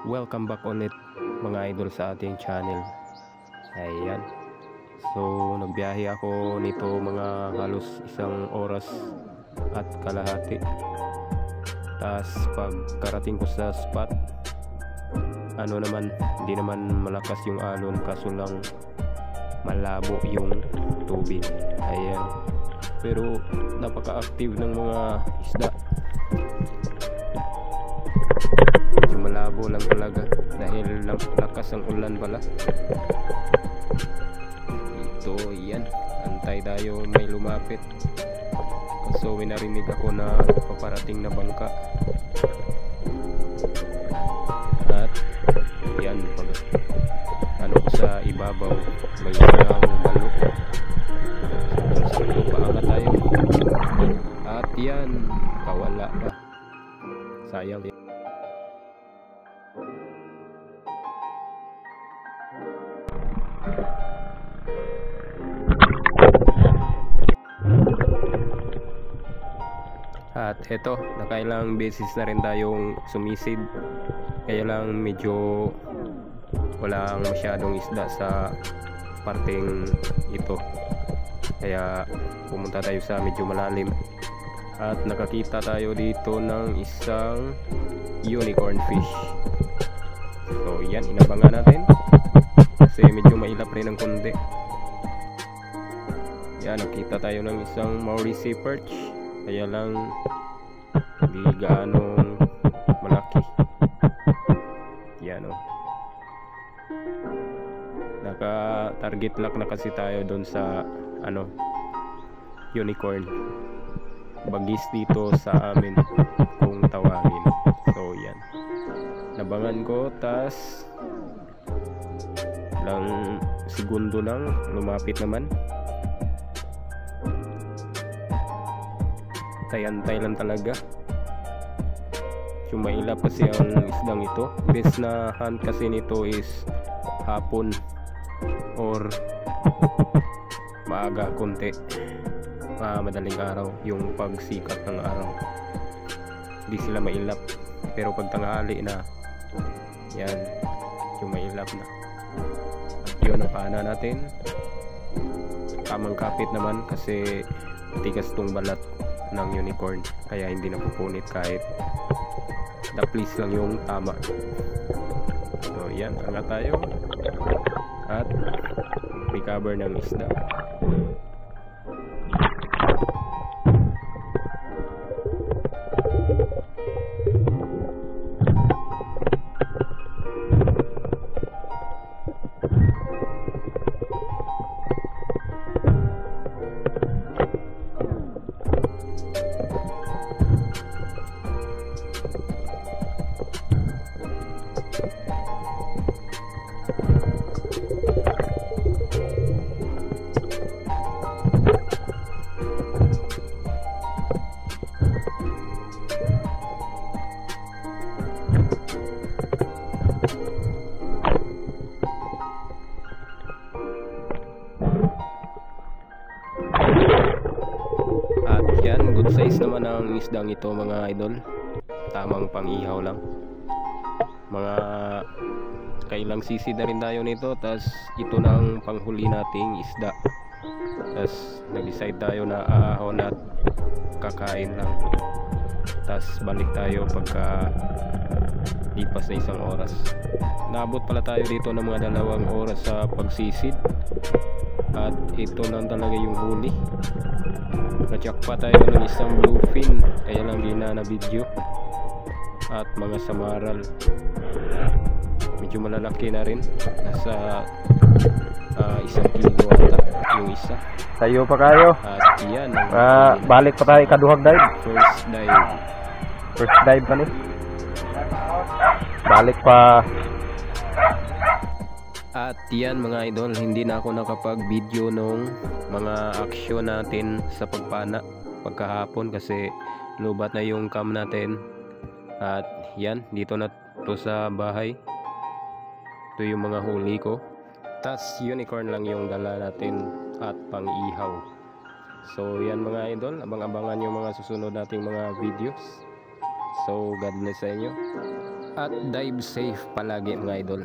Welcome back ulit mga idol sa ating channel. Ayan. So nagbiyahe ako nito mga halos 1 oras at kalahati. Tapos pagkarating ko sa spot, hindi naman malakas yung alon, kaso lang malabo yung tubig. Ayan. Pero napaka-active ng mga isda. Medyo malabo lang talaga dahil lakas ang ulan pala. Ito, yan. Antay tayo may lumapit. So may narinig ako na paparating na bangka. At yan, ko sa ibabaw may isang balok. So paangat tayo. At yan, kawala pa. Sayang yan. At eto, nakailang beses na rin tayong sumisid, kaya lang medyo walang masyadong isda sa parteng ito, kaya pumunta tayo sa medyo malalim at nakakita tayo dito ng isang unicorn fish. So yan, inabangan natin kasi medyo mailap rin ng konti. Yan, nakita tayo ng isang Maurice perch, kaya lang hindi gaanong malaki. Yan o, naka-target lock na kasi tayo doon sa unicorn. Bagis dito sa amin kung tawagin. So yan, nabangan ko, tas lang segundo lang lumapit naman. Antay lang talaga. Sumailap kasi ang isdang ito. Best na hunt kasi nito is hapon or maaga konti, madaling araw, yung pagsikat ng araw. Hindi sila mailap, pero pag tanghali na, yan, sumailap na. At yun ang pana natin. Tamang kapit naman kasi tigas tong balat ng unicorn, kaya hindi napupunit kahit daplis lang yung tama. So yan, angat tayo at recover ng isda. Yan, good size naman ang isdang ito mga idol. Tamang pang-ihaw lang. Mga kailang sisi na rin tayo nito. Tas ito na ang panghuli nating isda. Tas nag-decide tayo na aahon at kakain lang. Tas balik tayo pagka lipas na 1 oras. Naabot pala tayo dito ng mga 2 oras sa pagsisid. At ito lang talaga yung huli. Natsak pa tayo ng isang bluefin, kaya lang di na video. At mga samaral, medyo malalaki na rin, nasa 1 kilo ata yung isa. Tayo pa kayo. At yan, balik pa tayo ikaduhag dive. First dive pa ni. Balik pa. At yan mga idol, hindi na ako nakapag-video nung mga aksyon natin sa pagpana pagkahapon kasi lubat na yung cam natin. At yan, dito na to sa bahay. Ito yung mga huli ko. Tas unicorn lang yung dala natin at pang-ihaw. So yan mga idol, abang-abangan yung mga susunod nating mga videos. So God bless sa inyo. at dive safe palagi mga idol.